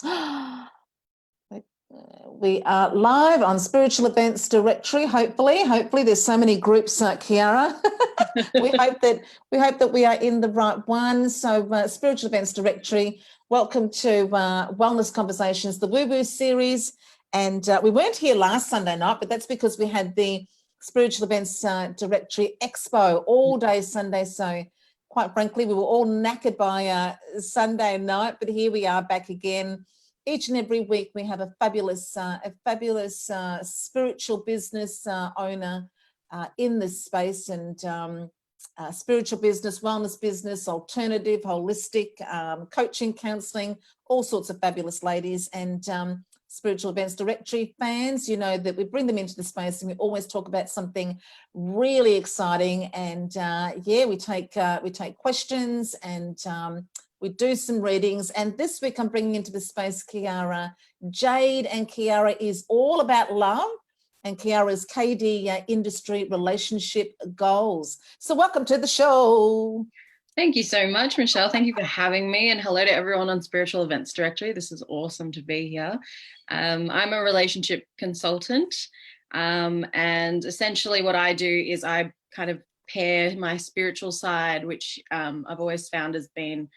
We are live on Spiritual Events Directory. Hopefully there's so many groups, Kiara. we hope that we are in the right one. So, Spiritual Events Directory. Welcome to Wellness Conversations, the Woo Woo series. And we weren't here last Sunday night, but that's because we had the Spiritual Events Directory Expo all day Sunday. So, quite frankly, we were all knackered by Sunday night, but here we are back again. Each and every week, we have a fabulous spiritual business owner in this space, and spiritual business, wellness business, alternative, holistic, coaching, counselling, all sorts of fabulous ladies. And Spiritual Events Directory fans, you know that we bring them into the space, and we always talk about something really exciting. And we take questions, and we do some readings. And this week I'm bringing into the space Kiara Jade, and Kiara is all about love, and Kiara's KDindustry Relationship Goals. So welcome to the show. Thank you so much, Michelle. Thank you for having me, and hello to everyone on Spiritual Events Directory. This is awesome to be here. I'm a relationship consultant, and essentially what I do is I kind of pair my spiritual side, which I've always found has been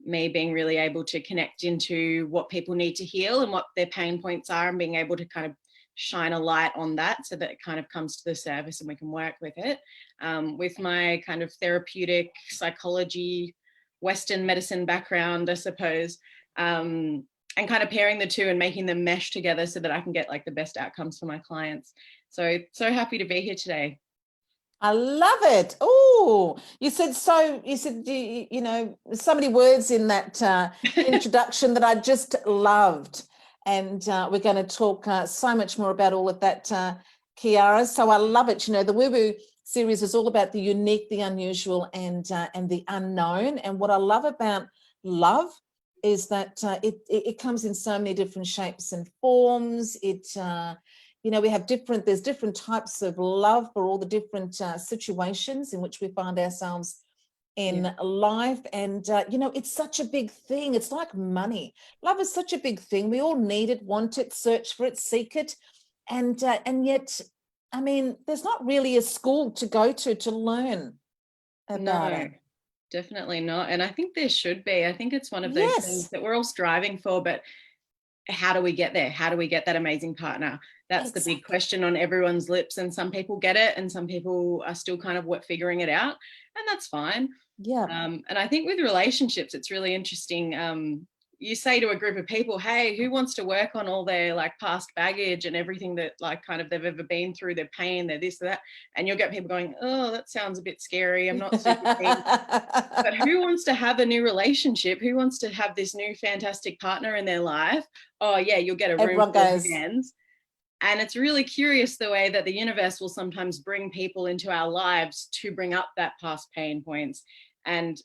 me being really able to connect into what people need to heal and what their pain points are, and being able to kind of shine a light on that so that it kind of comes to the surface and we can work with it. With my kind of therapeutic psychology, Western medicine background, I suppose, and kind of pairing the two and making them mesh together so that I can get like the best outcomes for my clients. So happy to be here today. I love it. Oh, you said so many words in that introduction that I just loved. And we're going to talk so much more about all of that, Kiara. So I love it. You know, the Woo Woo series is all about the unique, the unusual, and the unknown. And what I love about love is that it comes in so many different shapes and forms. There's different types of love for all the different situations in which we find ourselves in life. And it's such a big thing. It's like money. Love is such a big thing. We all need it, want it, search for it, seek it, and yet, I mean, there's not really a school to go to learn about it. Definitely not. And I think there should be. I think it's one of those things that we're all striving for, but how do we get there? How do we get that amazing partner? That's the big question on everyone's lips. And some people get it, and some people are still kind of figuring it out, and that's fine. Yeah. And I think with relationships, it's really interesting. You say to a group of people, hey, who wants to work on all their like past baggage and everything that like kind of they've ever been through, their pain, their this, that, and you'll get people going, oh, that sounds a bit scary. I'm not super keen. But who wants to have a new relationship? Who wants to have this new fantastic partner in their life? Oh yeah, you'll get a room full of hands. And it's really curious the way that the universe will sometimes bring people into our lives to bring up that past pain points. And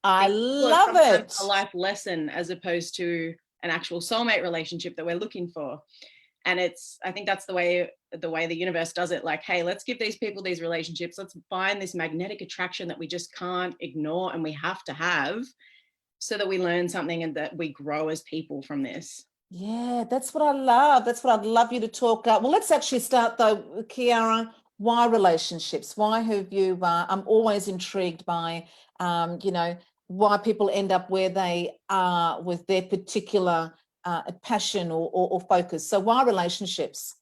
I love it. A life lesson as opposed to an actual soulmate relationship that we're looking for. And I think that's the way the universe does it. Like, hey, let's give these people these relationships. Let's find this magnetic attraction that we just can't ignore and we have to have, so that we learn something and that we grow as people from this. Yeah, that's what I love. That's what I'd love you to talk about. Well, let's actually start though, Kiara. Why relationships? Why have you? I'm always intrigued by, why people end up where they are with their particular passion or focus. So why relationships?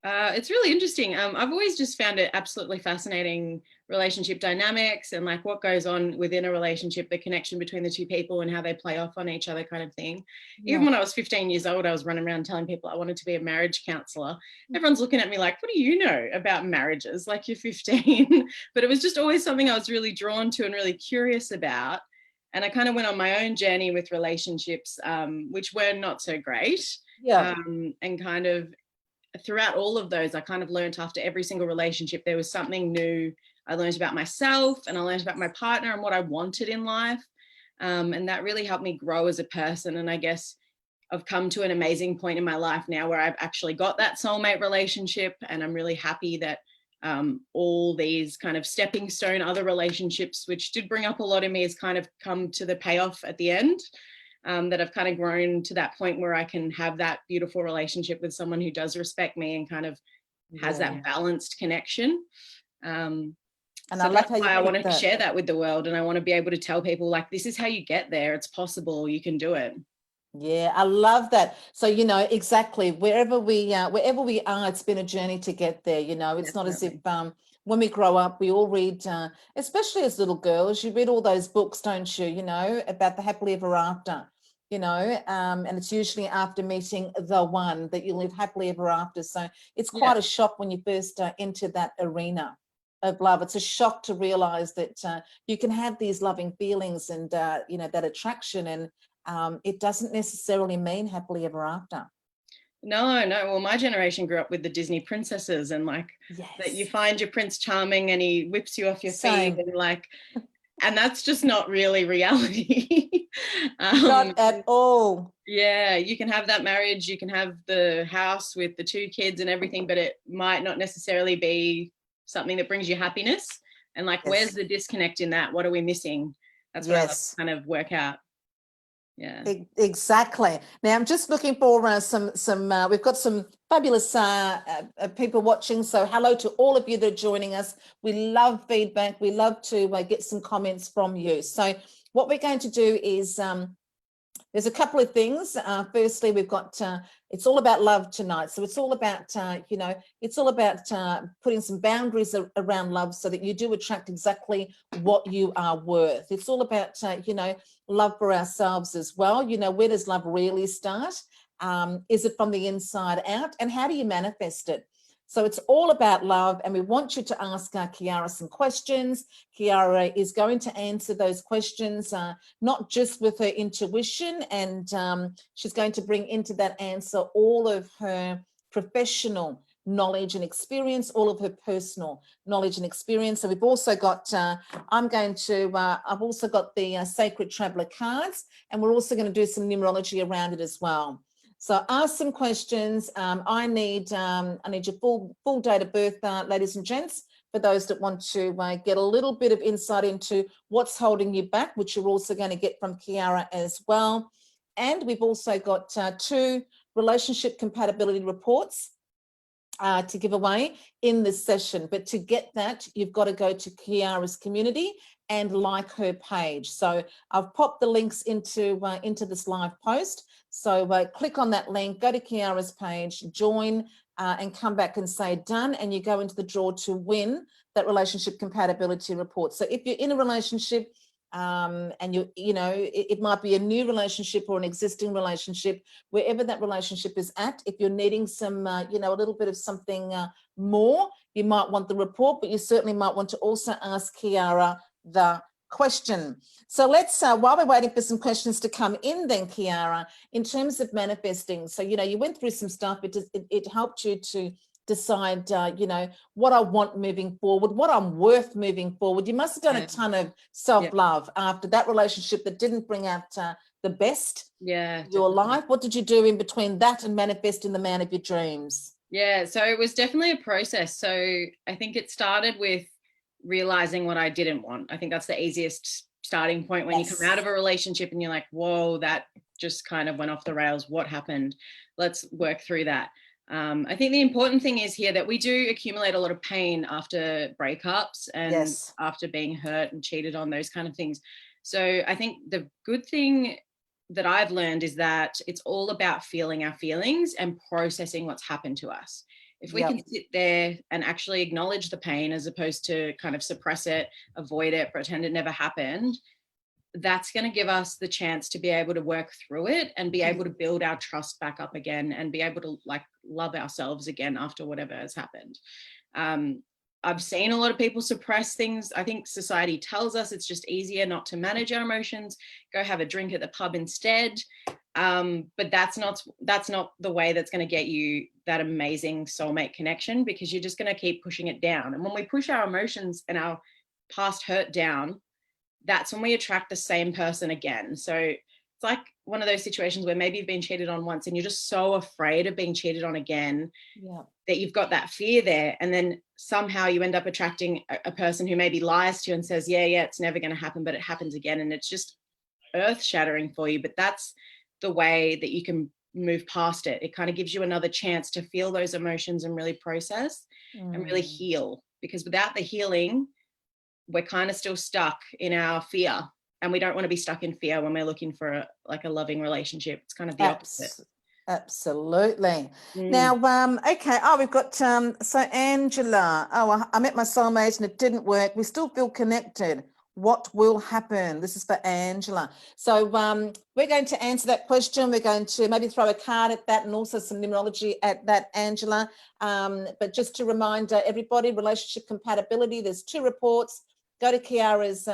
It's really interesting. I've always just found it absolutely fascinating, relationship dynamics and like what goes on within a relationship, the connection between the two people and how they play off on each other kind of thing. Yeah. Even when I was 15 years old, I was running around telling people I wanted to be a marriage counselor. Everyone's looking at me like, what do you know about marriages? Like, you're 15. But it was just always something I was really drawn to and really curious about. And I kind of went on my own journey with relationships, which were not so great. Yeah. And kind of throughout all of those, I kind of learned after every single relationship, there was something new. I learned about myself and I learned about my partner and what I wanted in life. And that really helped me grow as a person. And I guess I've come to an amazing point in my life now where I've actually got that soulmate relationship. And I'm really happy that all these kind of stepping stone other relationships, which did bring up a lot in me, has kind of come to the payoff at the end. that I've kind of grown to that point where I can have that beautiful relationship with someone who does respect me and kind of has that balanced connection. And so that's why I want to share that with the world, and I want to be able to tell people, like, this is how you get there. It's possible. You can do it. Yeah, I love that. So, you know, exactly, wherever we are, it's been a journey to get there. You know, it's Definitely. Not as if when we grow up, we all read, especially as little girls, you read all those books, don't you? You know, about the happily ever after. You know, and it's usually after meeting the one that you live happily ever after. So it's quite a shock when you first enter that arena of love. It's a shock to realize that you can have these loving feelings and, you know, that attraction, and it doesn't necessarily mean happily ever after. No. Well, my generation grew up with the Disney princesses, and like that you find your Prince Charming and he whips you off your feet, and like, and that's just not really reality. Not at all. Yeah, you can have that marriage, you can have the house with the 2 kids and everything, but it might not necessarily be something that brings you happiness. And like, where's the disconnect in that? What are we missing? That's what I love to kind of work out. Yeah, exactly. Now I'm just looking for some we've got some fabulous people watching, so hello to all of you that are joining us. We love feedback, we love to get some comments from you. So what we're going to do is there's a couple of things. Firstly, we've got it's all about love tonight, so it's all about you know, it's all about putting some boundaries around love so that you do attract exactly what you are worth. It's all about you know, love for ourselves as well. You know, where does love really start? Is it from the inside out, and how do you manifest it? So it's all about love, and we want you to ask Kiara some questions. Kiara is going to answer those questions, not just with her intuition, and she's going to bring into that answer all of her professional knowledge and experience, all of her personal knowledge and experience. So we've also got, I've also got the Sacred Traveler cards, and we're also going to do some numerology around it as well. So ask some questions. I need your full date of birth, ladies and gents, for those that want to get a little bit of insight into what's holding you back, which you're also going to get from Kiara as well. And we've also got 2 relationship compatibility reports to give away in this session. But to get that, you've got to go to Kiara's community and like her page. So I've popped the links into this live post. So click on that link, go to Kiara's page, join, and come back and say done, and you go into the draw to win that relationship compatibility report. So if you're in a relationship and you know, it might be a new relationship or an existing relationship, wherever that relationship is at, if you're needing some, you know, a little bit of something more, you might want the report, but you certainly might want to also ask Kiara the question. So let's, while we're waiting for some questions to come in then, Kiara, in terms of manifesting, so, you know, you went through some stuff, it helped you to decide, you know, what I want moving forward, what I'm worth moving forward. You must have done a ton of self-love after that relationship that didn't bring out the best in your life. What did you do in between that and manifesting the man of your dreams? Yeah, so it was definitely a process. So I think it started with realizing what I didn't want. I think that's the easiest starting point when you come out of a relationship and you're like, whoa, that just kind of went off the rails. What happened? Let's work through that. I think the important thing is here that we do accumulate a lot of pain after breakups and after being hurt and cheated on, those kind of things. So I think the good thing that I've learned is that it's all about feeling our feelings and processing what's happened to us. If we can sit there and actually acknowledge the pain as opposed to kind of suppress it, avoid it, pretend it never happened, that's going to give us the chance to be able to work through it and be able to build our trust back up again and be able to like love ourselves again after whatever has happened. I've seen a lot of people suppress things. I think society tells us it's just easier not to manage our emotions, go have a drink at the pub instead. But that's not the way that's going to get you that amazing soulmate connection, because you're just going to keep pushing it down. And when we push our emotions and our past hurt down, that's when we attract the same person again. So it's like one of those situations where maybe you've been cheated on once and you're just so afraid of being cheated on again that you've got that fear there. And then somehow you end up attracting a person who maybe lies to you and says, yeah, it's never going to happen, but it happens again. And it's just earth shattering for you, but that's the way that you can move past it. It kind of gives you another chance to feel those emotions and really process and really heal, because without the healing, we're kind of still stuck in our fear, and we don't want to be stuck in fear when we're looking for a loving relationship. It's kind of the opposite. Absolutely. Now, okay. Oh, we've got, so Angela, I met my soulmate and it didn't work. We still feel connected. What will happen? This is for Angela. So we're going to answer that question. We're going to maybe throw a card at that and also some numerology at that, Angela. But just to remind everybody, relationship compatibility, there's 2 reports. Go to Kiara's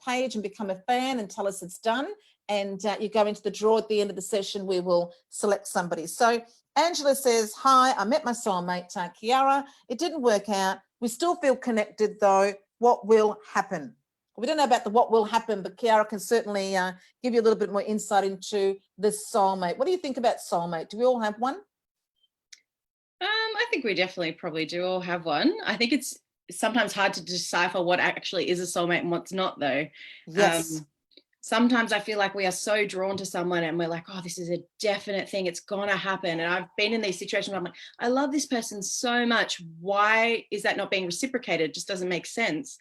page and become a fan and tell us it's done. And you go into the draw at the end of the session. We will select somebody. So Angela says, hi, I met my soulmate, Kiara. It didn't work out. We still feel connected though. What will happen? We don't know about the what will happen, but Kiara can certainly give you a little bit more insight into the soulmate. What do you think about soulmate? Do we all have one? I think we definitely probably do all have one. I think it's sometimes hard to decipher what actually is a soulmate and what's not, though. Yes. Sometimes I feel like we are so drawn to someone and we're like, oh, this is a definite thing. It's going to happen. And I've been in these situations where I'm like, I love this person so much. Why is that not being reciprocated? It just doesn't make sense.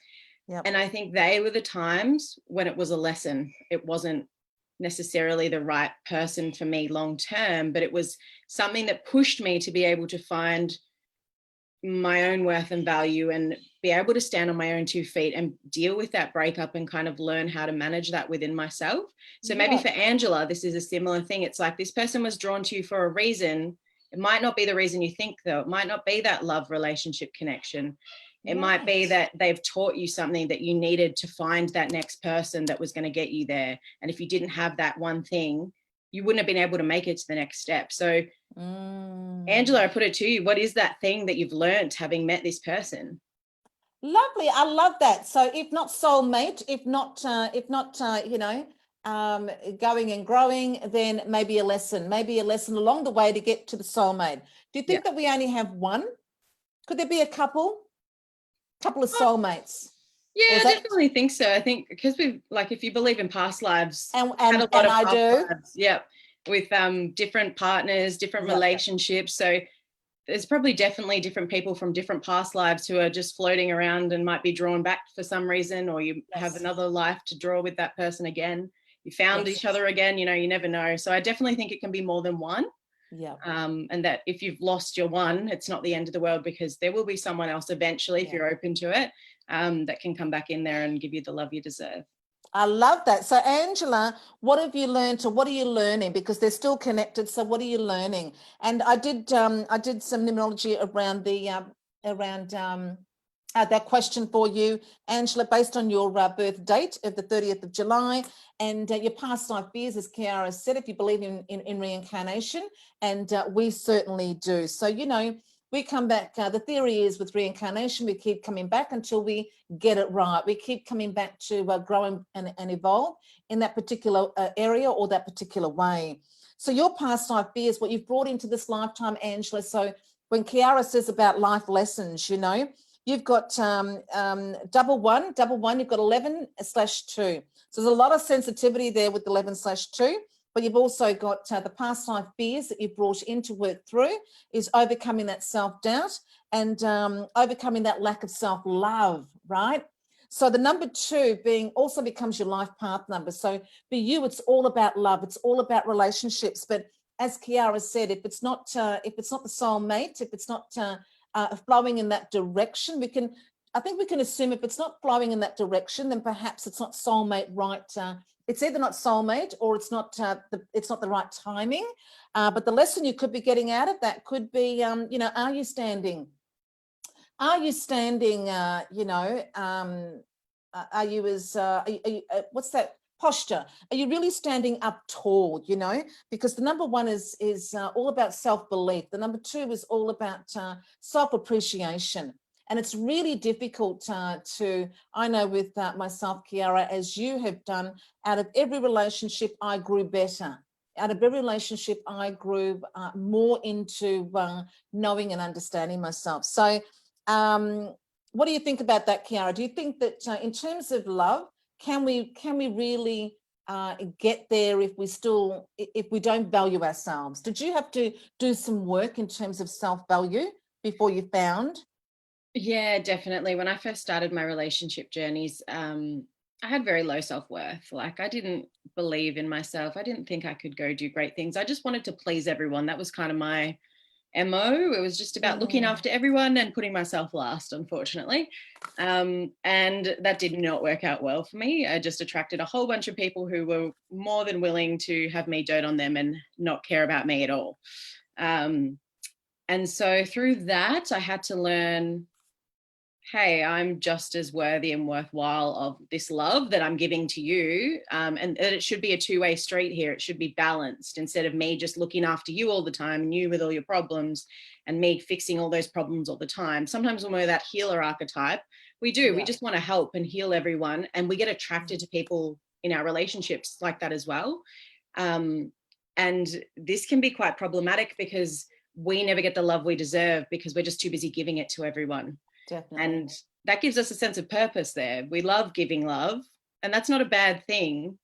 Yep. And I think they were the times when it was a lesson. It wasn't necessarily the right person for me long term, but it was something that pushed me to be able to find my own worth and value and be able to stand on my own 2 feet and deal with that breakup and kind of learn how to manage that within myself. So maybe for Angela, this is a similar thing. It's like this person was drawn to you for a reason. It might not be the reason you think, though. It might not be that love relationship connection. It might be that they've taught you something that you needed to find that next person that was going to get you there. And if you didn't have that one thing, you wouldn't have been able to make it to the next step. So Angela, I put it to you. What is that thing that you've learned having met this person? Lovely. I love that. So if not soulmate, if not, you know, going and growing, then maybe a lesson along the way to get to the soulmate. Do you think that we only have one? Could there be a couple of soulmates? Yeah, I definitely think so. I think because we've, like, if you believe in past lives, and I do. Lives, with different partners, different relationships. So there's probably definitely different people from different past lives who are just floating around and might be drawn back for some reason, or you have another life to draw with that person again. You found each other again, you know, you never know. So I definitely think it can be more than one. Yeah. And that if you've lost your one, it's not the end of the world, because there will be someone else eventually, if you're open to it, that can come back in there and give you the love you deserve. I love that. So Angela, what have you learned, or what are you learning? Because they're still connected. So what are you learning? And I did some numerology around that question for you, Angela, based on your birth date of the 30th of July and your past life fears, as Kiara said, if you believe in reincarnation, and we certainly do. So, you know, we come back. The theory is with reincarnation, we keep coming back until we get it right. We keep coming back to grow and evolve in that particular area or that particular way. So your past life fears, what you've brought into this lifetime, Angela. So when Kiara says about life lessons, you know, you've got double one, you've got 11/2. So there's a lot of sensitivity there with 11/2. But you've also got the past life fears that you've brought in to work through, is overcoming that self-doubt and overcoming that lack of self-love, right? So the number 2 also becomes your life path number. So for you, it's all about love. It's all about relationships. But as Kiara said, if it's not the soulmate, if it's not flowing in that direction, I think we can assume if it's not flowing in that direction, then perhaps it's not soulmate right. It's either not soulmate or it's not the right timing. But the lesson you could be getting out of that could be, you know, are you standing? Are you standing? What's that posture? Are you really standing up tall? You know, because the number 1 is all about self-belief. The number 2 is all about self-appreciation. And it's really difficult I know with myself, Kiara, as you have done, out of every relationship, I grew better. Out of every relationship, I grew more into knowing and understanding myself. So what do you think about that, Kiara? Do you think that in terms of love, can we really get there if we don't value ourselves? Did you have to do some work in terms of self-value before you found? Yeah, definitely. When I first started my relationship journeys, I had very low self-worth. Like, I didn't believe in myself. I didn't think I could go do great things. I just wanted to please everyone. That was kind of my MO. It was just about looking after everyone and putting myself last, unfortunately. And that did not work out well for me. I just attracted a whole bunch of people who were more than willing to have me dote on them and not care about me at all. And so through that, I had to learn, hey, I'm just as worthy and worthwhile of this love that I'm giving to you. And that it should be a two-way street here. It should be balanced, instead of me just looking after you all the time and you with all your problems and me fixing all those problems all the time. Sometimes when we're that healer archetype, we just want to help and heal everyone. And we get attracted to people in our relationships like that as well. And this can be quite problematic because we never get the love we deserve because we're just too busy giving it to everyone. Definitely. And that gives us a sense of purpose there. We love giving love, and that's not a bad thing.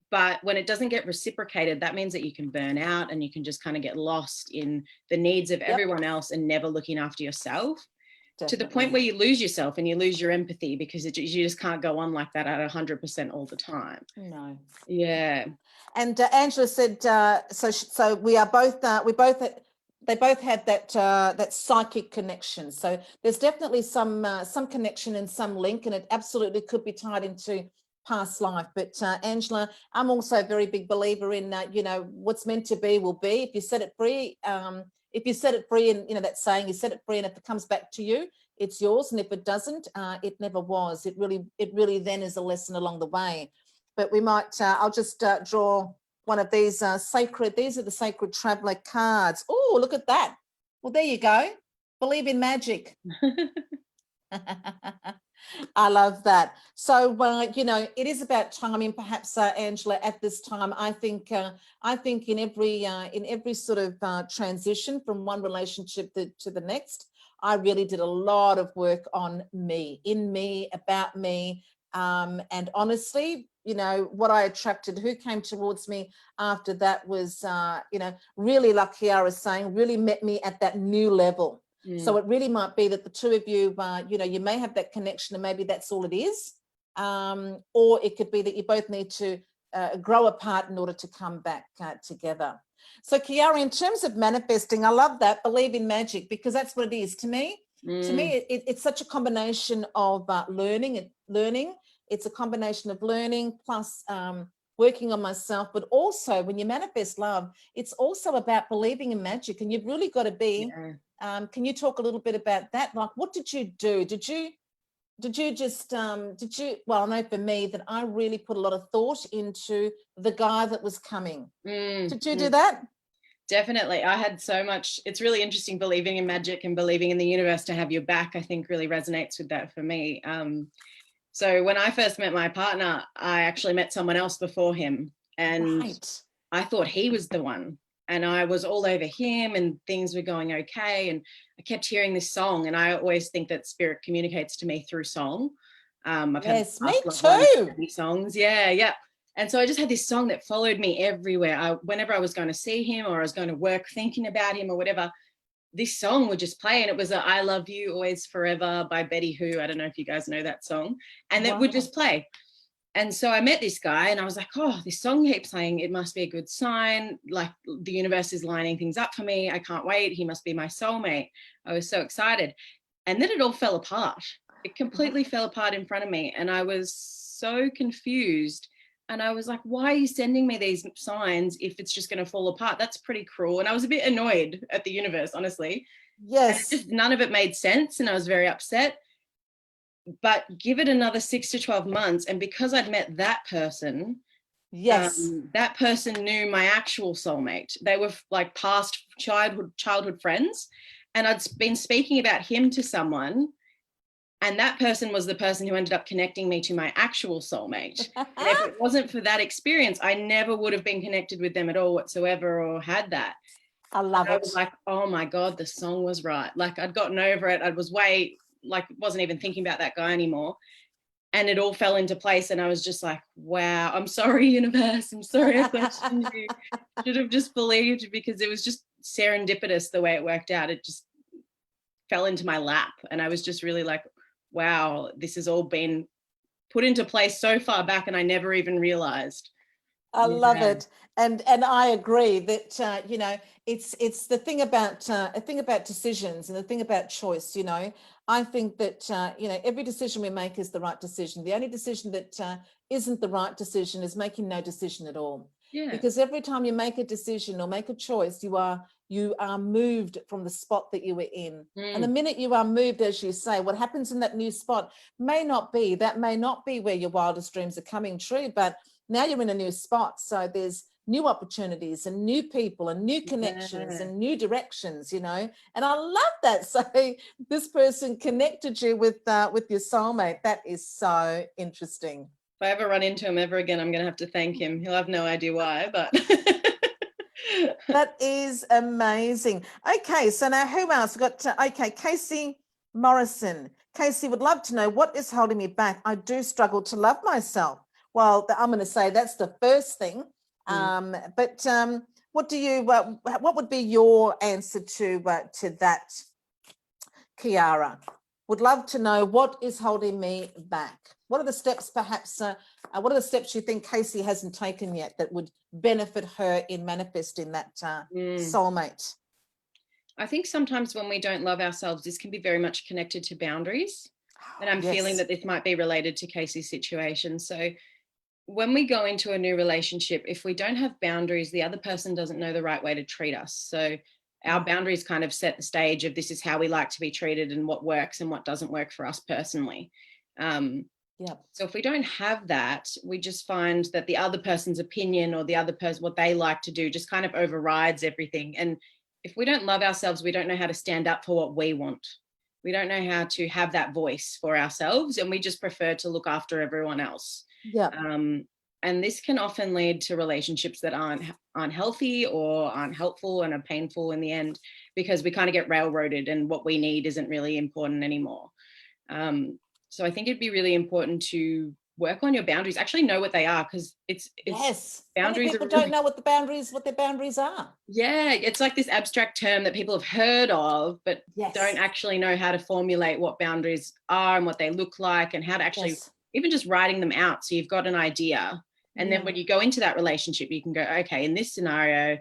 But when it doesn't get reciprocated, that means that you can burn out and you can just kind of get lost in the needs of everyone else and never looking after yourself. Definitely. To the point where you lose yourself and you lose your empathy because you just can't go on like that at 100% all the time. No. Yeah. And Angela said, so we are both, they both have that psychic connection. So there's definitely some connection and some link, and it absolutely could be tied into past life. But Angela, I'm also a very big believer in, what's meant to be will be. If you set it free, and that saying, you set it free, and if it comes back to you, it's yours. And if it doesn't, it never was. It really then is a lesson along the way. But we might, I'll just draw one of these these are the sacred traveler cards. Oh, look at that. Well, there you go. Believe in magic. I love that. So, it is about timing, perhaps, Angela, at this time. I think in every sort of transition from one relationship to the next, I really did a lot of work on me, about me. And honestly, what I attracted, who came towards me after that was, really, like Kiara is saying, really met me at that new level. So it really might be that the two of you, you may have that connection and maybe that's all it is. Or it could be that you both need to grow apart in order to come back together. So Kiara, in terms of manifesting, I love that, believe in magic, because that's what it is to me. To me, it's such a combination of learning. It's a combination of learning plus working on myself, but also when you manifest love, it's also about believing in magic, and you've really got to be. Can you talk a little bit about that? Like, what did you do? Did you well, I know for me that I really put a lot of thought into the guy that was coming. Did you do that? Definitely. I had so much. It's really interesting, believing in magic and believing in the universe to have your back, I think really resonates with that for me. So when I first met my partner, I actually met someone else before him, and I thought he was the one. And I was all over him and things were going okay. And I kept hearing this song, and I always think that spirit communicates to me through song. Yes, me too. Songs. Yeah. And so I just had this song that followed me everywhere. Whenever I was going to see him or I was going to work thinking about him or whatever, this song would just play, and it was I Love You Always Forever by Betty Who. I don't know if you guys know that song. And it would just play. And so I met this guy and I was like, oh, this song keeps playing. It must be a good sign. Like, the universe is lining things up for me. I can't wait. He must be my soulmate. I was so excited. And then it all fell apart. It completely fell apart in front of me. And I was so confused. And I was like, why are you sending me these signs if it's just going to fall apart? That's pretty cruel. And I was a bit annoyed at the universe, honestly. Yes. And none of it made sense. And I was very upset. But give it another 6 to 12 months. And because I'd met that person, that person knew my actual soulmate. They were like past childhood friends. And I'd been speaking about him to someone. And that person was the person who ended up connecting me to my actual soulmate. And if it wasn't for that experience, I never would have been connected with them at all whatsoever or had that. I love it. I was like, oh my God, the song was right. Like, I'd gotten over it. I was wasn't even thinking about that guy anymore. and it all fell into place. And I was just like, wow, I'm sorry, universe. I'm sorry I questioned you. Should have just believed, because it was just serendipitous the way it worked out. It just fell into my lap. And I was just really like, wow, this has all been put into place so far back and I never even realized. I love it, and I agree that you know, it's the thing about decisions and the thing about choice. You know, I think that you know, every decision we make is the right decision. The only decision that isn't the right decision is making no decision at all. Yeah. Because every time you make a decision or make a choice, you are moved from the spot that you were in. And the minute you are moved, as you say, what happens in that new spot may not be where your wildest dreams are coming true, but now you're in a new spot. So there's new opportunities and new people and new connections and new directions, you know, and I love that. So this person connected you with your soulmate. That is so interesting. If I ever run into him ever again, I'm going to have to thank him. He'll have no idea why, but. That is amazing. Okay, so now who else? We've got, okay, Casey Morrison. Casey would love to know, what is holding me back? I do struggle to love myself. Well, I'm going to say that's the first thing. But what do you? What would be your answer to that, Kiara? Would love to know, what is holding me back? What are the steps, perhaps? What are the steps you think Casey hasn't taken yet that would benefit her in manifesting that soulmate? I think sometimes when we don't love ourselves, this can be very much connected to boundaries. And I'm feeling that this might be related to Casey's situation. So when we go into a new relationship, if we don't have boundaries, the other person doesn't know the right way to treat us. So our boundaries kind of set the stage of this is how we like to be treated and what works and what doesn't work for us personally. So if we don't have that, we just find that the other person's opinion or the other person, what they like to do, just kind of overrides everything. And if we don't love ourselves, we don't know how to stand up for what we want. We don't know how to have that voice for ourselves, and we just prefer to look after everyone else. And this can often lead to relationships that aren't healthy or aren't helpful and are painful in the end, because we kind of get railroaded and what we need isn't really important anymore. So I think it'd be really important to work on your boundaries, actually know what they are, because it's boundaries. People don't know what their boundaries are. Yeah, it's like this abstract term that people have heard of, but don't actually know how to formulate what boundaries are and what they look like and how to actually even just writing them out. So you've got an idea. And then when you go into that relationship, you can go, okay, in this scenario,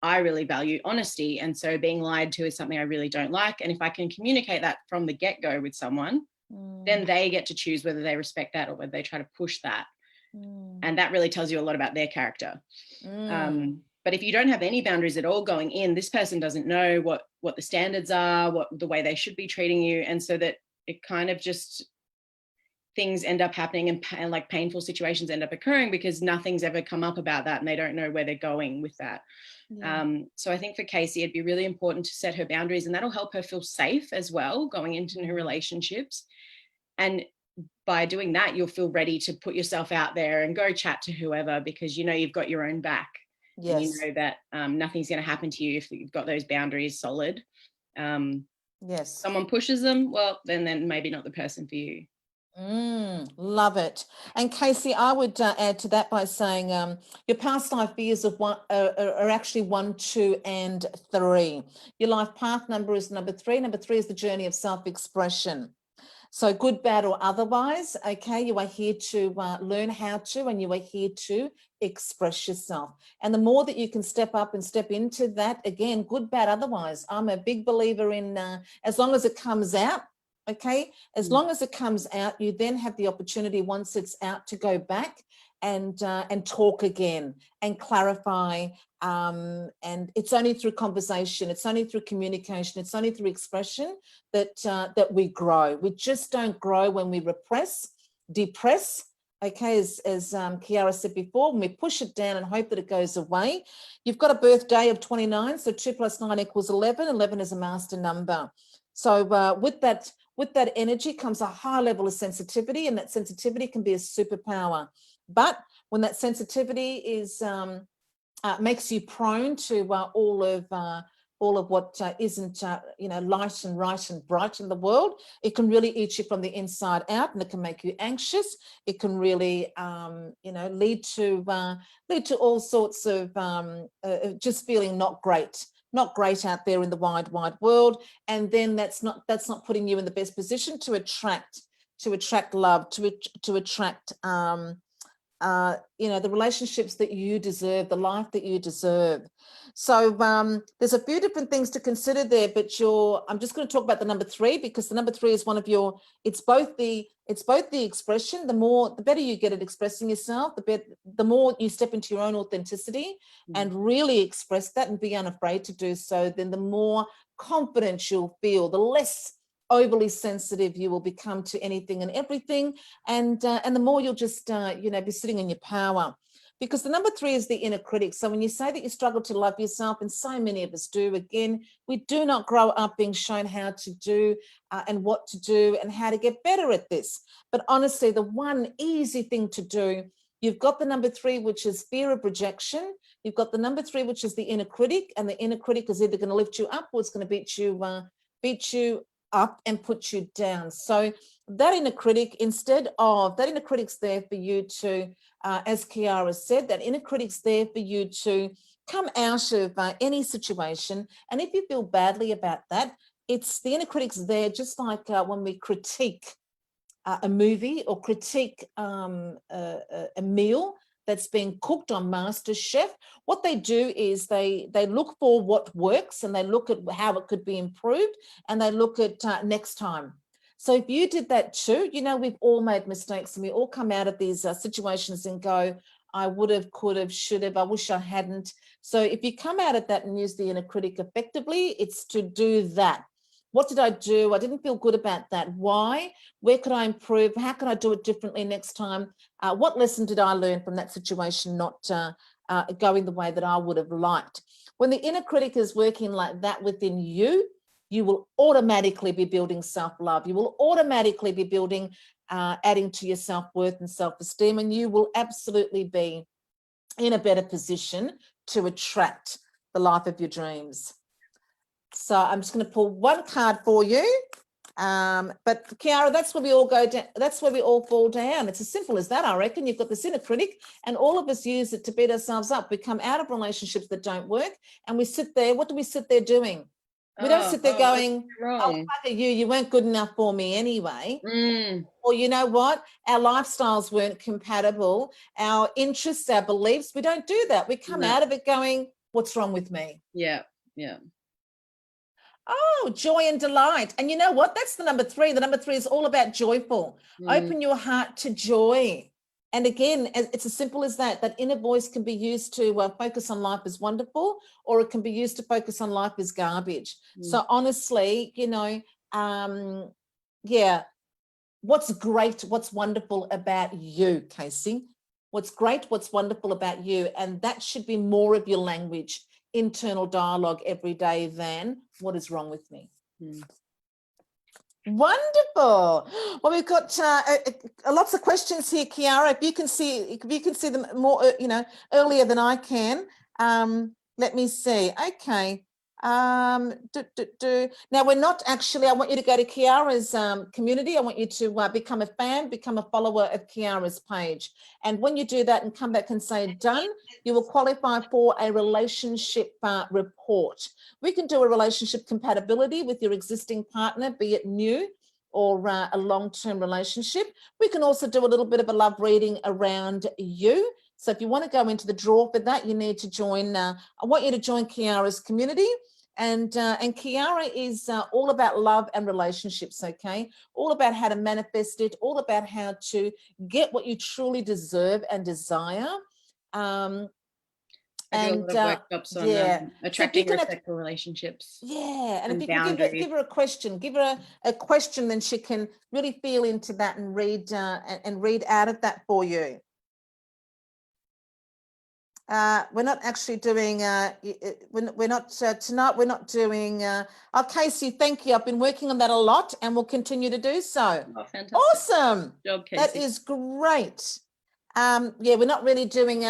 I really value honesty. And so being lied to is something I really don't like. And if I can communicate that from the get-go with someone, then they get to choose whether they respect that or whether they try to push that. And that really tells you a lot about their character. But if you don't have any boundaries at all going in, this person doesn't know what the standards are, what the way they should be treating you. And so that it kind of just, things end up happening and like painful situations end up occurring because nothing's ever come up about that and they don't know where they're going with that. So I think for Casey, it'd be really important to set her boundaries, and that'll help her feel safe as well going into new relationships. And by doing that, you'll feel ready to put yourself out there and go chat to whoever, because you know you've got your own back. And you know that nothing's going to happen to you if you've got those boundaries solid. Someone pushes them, well, then maybe not the person for you. Love it. And Casey, I would add to that by saying your past life years are actually 1, 2, and 3. Your life path number is number 3. Number 3 is the journey of self-expression. So good, bad, or otherwise, okay, you are here to learn how to, and you are here to express yourself. And the more that you can step up and step into that, again, good, bad, otherwise, I'm a big believer in as long as it comes out, okay, as long as it comes out, you then have the opportunity, once it's out, to go back and talk again and clarify. And it's only through conversation, it's only through communication, it's only through expression that we grow. We just don't grow when we depress. Okay, as Kiara said before, when we push it down and hope that it goes away. You've got a birthday of 29, so 2 + 9 = 11. 11 is a master number. So with that energy comes a high level of sensitivity, and that sensitivity can be a superpower. But when that sensitivity is makes you prone to all all of what isn't, light and right and bright in the world. It can really eat you from the inside out, and it can make you anxious. It can really, lead to all sorts of just feeling not great out there in the wide world. And then that's not putting you in the best position to attract love, to attract the relationships that you deserve, the life that you deserve. So there's a few different things to consider there, but I'm just going to talk about the number 3, because the number 3 is one of it's both the expression. The better you get at expressing yourself, the more you step into your own authenticity and really express that and be unafraid to do so, then the more confident you'll feel, the less overly sensitive you will become to anything and everything, and the more you'll just be sitting in your power. Because the number 3 is the inner critic. So when you say that you struggle to love yourself, and so many of us do, again, we do not grow up being shown how to do and what to do and how to get better at this. But honestly, the one easy thing to do, you've got the number 3, which is fear of rejection. You've got the number 3, which is the inner critic, and the inner critic is either going to lift you up or it's going to beat you up and put you down. So that inner critic, that inner critic's there for you to, as Kiara said, that inner critic's there for you to come out of any situation. And if you feel badly about that, the inner critic's there, just like when we critique a movie or critique a meal that's being cooked on MasterChef. What they do is they look for what works, and they look at how it could be improved, and they look at next time. So if you did that too, we've all made mistakes, and we all come out of these situations and go, I would have, could have, should have, I wish I hadn't. So if you come out of that and use the inner critic effectively, it's to do that. What did I do? I didn't feel good about that. Why? Where could I improve? How can I do it differently next time? What lesson did I learn from that situation not going the way that I would have liked? When the inner critic is working like that within you, you will automatically be building self-love. You will automatically be building, adding to your self-worth and self-esteem, and you will absolutely be in a better position to attract the life of your dreams. So I'm just going to pull one card for you. But Kiara, that's where we all go down. That's where we all fall down. It's as simple as that, I reckon. You've got this inner critic, and all of us use it to beat ourselves up. We come out of relationships that don't work, and we sit there. What do we sit there doing? We don't sit there going, oh, fuck you weren't good enough for me anyway. Or you know what? Our lifestyles weren't compatible. Our interests, our beliefs, we don't do that. We come out of it going, what's wrong with me? Yeah. Oh, joy and delight. And you know what? That's the number 3. The number 3 is all about joyful. Open your heart to joy. And again, it's as simple as that. That inner voice can be used to focus on life as wonderful, or it can be used to focus on life as garbage. So honestly, what's great, what's wonderful about you, Casey? What's great, what's wonderful about you? And that should be more of your language, internal dialogue every day than what is wrong with me. Wonderful. Well, we've got lots of questions here, Kiara. If you can see them more, earlier than I can. Let me see. Okay. Now we're not actually. I want you to go to Kiara's community. I want you to become a fan, become a follower of Kiara's page. And when you do that and come back and say done, you will qualify for a relationship report. We can do a relationship compatibility with your existing partner, be it new or a long-term relationship. We can also do a little bit of a love reading around you. So if you want to go into the draw for that, you need to join. I want you to join Kiara's community. And Kiara is all about love and relationships, okay? All about how to manifest it, all about how to get what you truly deserve and desire. I do a lot of workshops on attracting respectful relationships. Yeah, and if you can give her a question, give her a question, then she can really feel into that and read out of that for you. We're not actually doing, we're not tonight, we're not doing, Casey, thank you. I've been working on that a lot and we'll continue to do so. Oh, fantastic. Awesome. Good job, Casey. That is great. Yeah, we're not really doing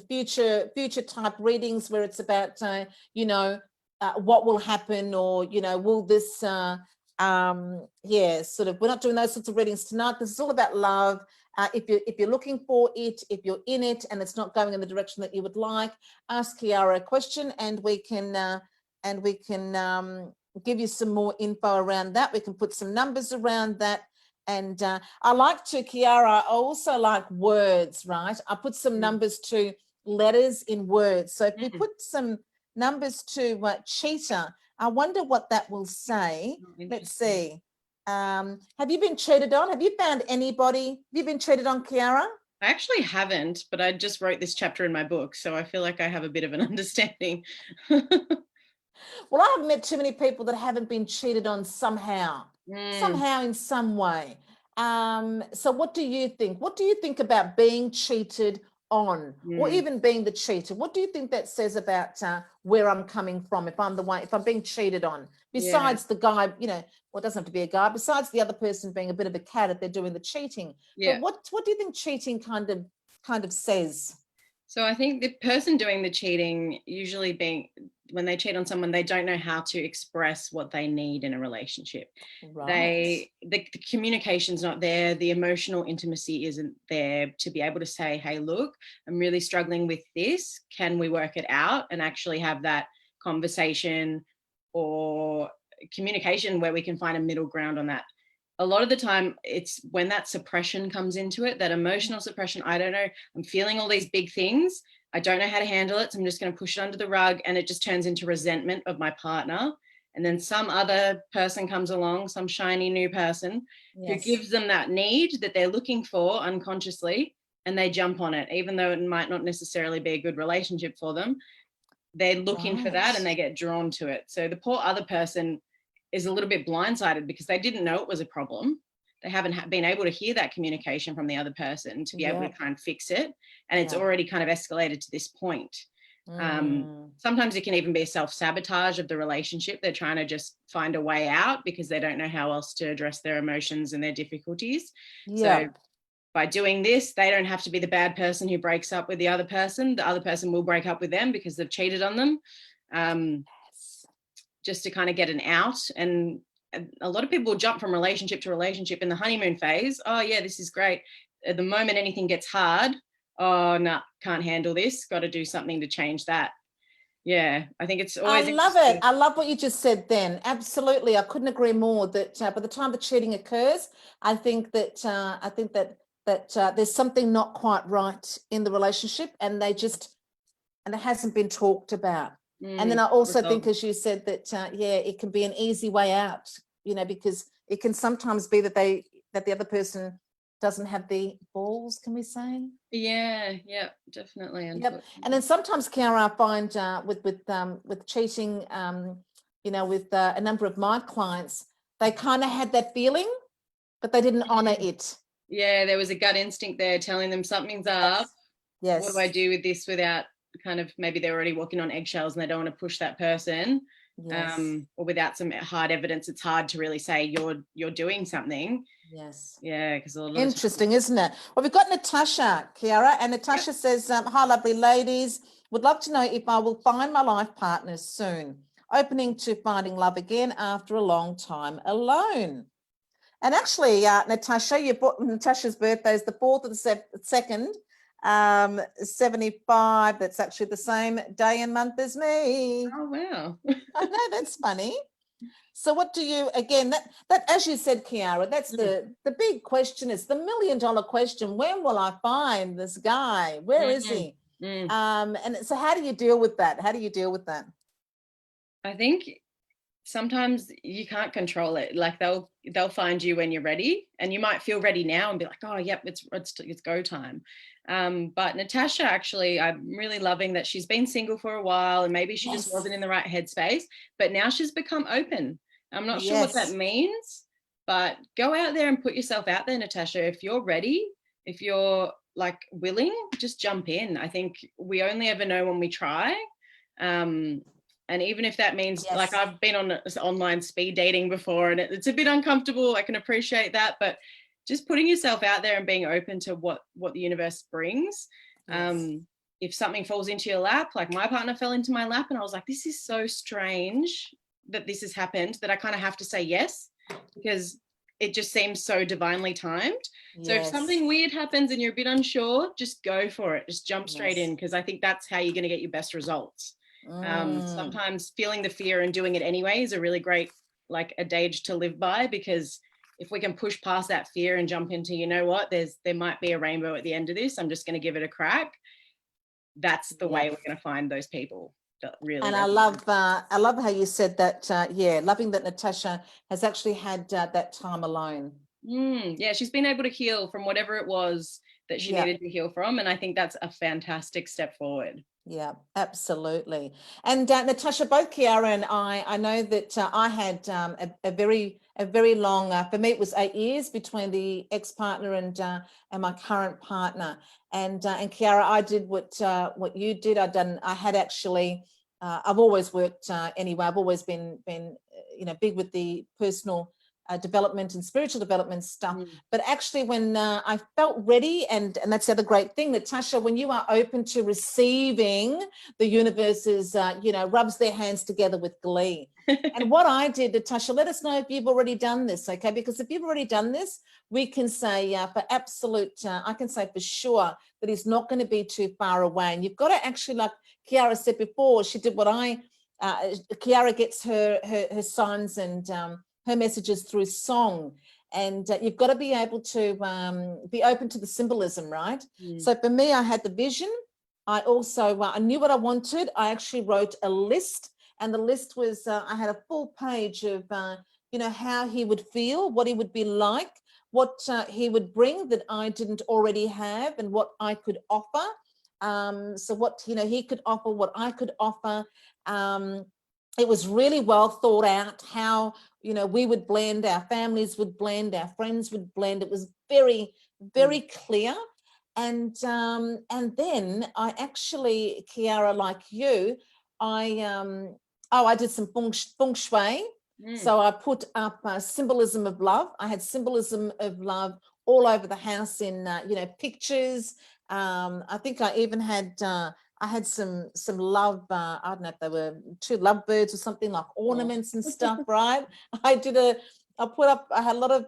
future type readings where it's about what will happen, or will this sort of, we're not doing those sorts of readings tonight. This is all about love. If you're looking for it, if you're in it and it's not going in the direction that you would like, ask Kiara a question and we can give you some more info around that. We can put some numbers around that. And I like to, Kiara, I also like words, right? I put some numbers to letters in words. So if we put some numbers to cheater, I wonder what that will say. Let's see. Have you been cheated on? Have you found anybody? Have you been cheated on, Kiara? I actually haven't, but I just wrote this chapter in my book, so I feel like I have a bit of an understanding. Well, I haven't met too many people that haven't been cheated on somehow, somehow in some way. So what do you think? What do you think about being cheated on, or even being the cheater? What do you think that says about where I'm coming from if I'm being cheated on? Besides the guy, well, it doesn't have to be a guy, besides the other person being a bit of a cat if they're doing the cheating. But what do you think cheating kind of says? So I think the person doing the cheating, usually when they cheat on someone, they don't know how to express what they need in a relationship. Right. The communication's not there. The emotional intimacy isn't there to be able to say, hey, look, I'm really struggling with this. Can we work it out and actually have that conversation or communication where we can find a middle ground on that? A lot of the time it's when that suppression comes into it, that emotional suppression. I don't know, I'm feeling all these big things. I don't know how to handle it. So I'm just going to push it under the rug, and it just turns into resentment of my partner. And then some other person comes along, some shiny new person who gives them that need that they're looking for unconsciously, and they jump on it, even though it might not necessarily be a good relationship for them. They're looking for that and they get drawn to it. So the poor other person is a little bit blindsided because they didn't know it was a problem. They haven't been able to hear that communication from the other person to be able to try and fix it. And it's already kind of escalated to this point. Sometimes it can even be a self-sabotage of the relationship. They're trying to just find a way out because they don't know how else to address their emotions and their difficulties. So by doing this, they don't have to be the bad person who breaks up with the other person. The other person will break up with them because they've cheated on them. Just to kind of get an out. And a lot of people jump from relationship to relationship in the honeymoon phase. Oh yeah, this is great. At the moment anything gets hard, oh no, can't handle this, got to do something to change that. Yeah, I think it's always, I love it. I love what you just said then. Absolutely. I couldn't agree more that by the time the cheating occurs, I think that there's something not quite right in the relationship, and it hasn't been talked about. And then I also think, as you said, that it can be an easy way out, because it can sometimes be that the other person doesn't have the balls, can we say? Yeah, definitely. Yep. And then sometimes, Kiara, I find with cheating, with a number of my clients, they kind of had that feeling, but they didn't honor it. Yeah, there was a gut instinct there telling them something's up. Yes. What do I do with this without kind of, maybe they're already walking on eggshells and they don't want to push that person. Or without some hard evidence, it's hard to really say you're doing something. Yes. Yeah, because a lot of interesting, isn't it? Well, we've got Natasha, Kiara, and Natasha says, hi, lovely ladies. Would love to know if I will find my life partner soon. Opening to finding love again after a long time alone. And actually, Natasha, Natasha's birthday is the 4th of the 2nd, 75. That's actually the same day and month as me. Oh, wow. I know, that's funny. So what do you, again, that as you said, Kiara, that's the big question. It's the $1 million question. When will I find this guy? Where is he? And so how do you deal with that? I think sometimes you can't control it. Like they'll find you when you're ready, and you might feel ready now and be like, oh, yep, it's go time. But Natasha, actually, I'm really loving that she's been single for a while, and maybe she just wasn't in the right headspace, but now she's become open. I'm not sure what that means, but go out there and put yourself out there, Natasha. If you're ready, if you're like willing, just jump in. I think we only ever know when we try. And even if that means, like, I've been on online speed dating before, and it's a bit uncomfortable. I can appreciate that, but just putting yourself out there and being open to what the universe brings. Yes. If something falls into your lap, like my partner fell into my lap and I was like, this is so strange that this has happened, that I kind of have to say yes, because it just seems so divinely timed. Yes. So if something weird happens and you're a bit unsure, just go for it. Just jump straight in, because I think that's how you're going to get your best results. Sometimes feeling the fear and doing it anyway is a really great adage to live by, because if we can push past that fear and jump into, you know what, there might be a rainbow at the end of this, I'm just going to give it a crack. That's the way we're going to find those people that really. And I love how you said that. Loving that Natasha has actually had that time alone. Yeah, she's been able to heal from whatever it was that she needed to heal from, and I think that's a fantastic step forward. Yeah, absolutely. And Natasha, both Kiara and I know that I had a very long, for me it was 8 years between the ex-partner and my current partner. And Kiara, I did what you did. I've always worked anyway. I've always been big with the personal development and spiritual development stuff. But actually when I felt ready, and that's the other great thing, Natasha, when you are open to receiving, the universe's, rubs their hands together with glee. And what I did, Natasha, let us know if you've already done this, okay? Because if you've already done this, we can say for absolute, I can say for sure that it's not going to be too far away. And you've got to actually, like Kiara said before, she did what Kiara gets her signs and her messages through song, and you've got to be able to be open to the symbolism, right? So for me, I had the vision. I also I knew what I wanted. I actually wrote a list, and the list was I had a full page of how he would feel, what he would be like, what he would bring that I didn't already have, and what I could offer. So what he could offer, what I could offer. It was really well thought out how we would blend, our families would blend, our friends would blend. It was very, very clear. And then I actually, Kiara, like you, I did some feng shui. So I put up symbolism of love. I had symbolism of love all over the house in pictures. I think I even had I had some love, I don't know if they were 2 lovebirds or something, like ornaments and stuff, right? I had a lot of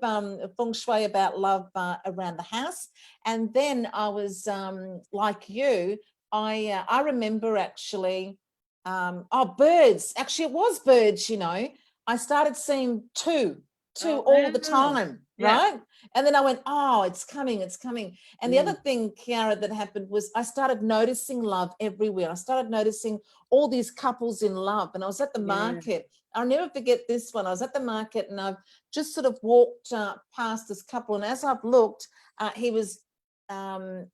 feng shui about love around the house. And then I was like you, I remember actually, birds, actually it was birds, I started seeing two all the time, right? And then I went, oh, it's coming. And the other thing, Kiara, that happened was I started noticing love everywhere. I started noticing all these couples in love. And I was at the market. I'll never forget this one. I was at the market and I've just sort of walked past this couple. And as I've looked, he was when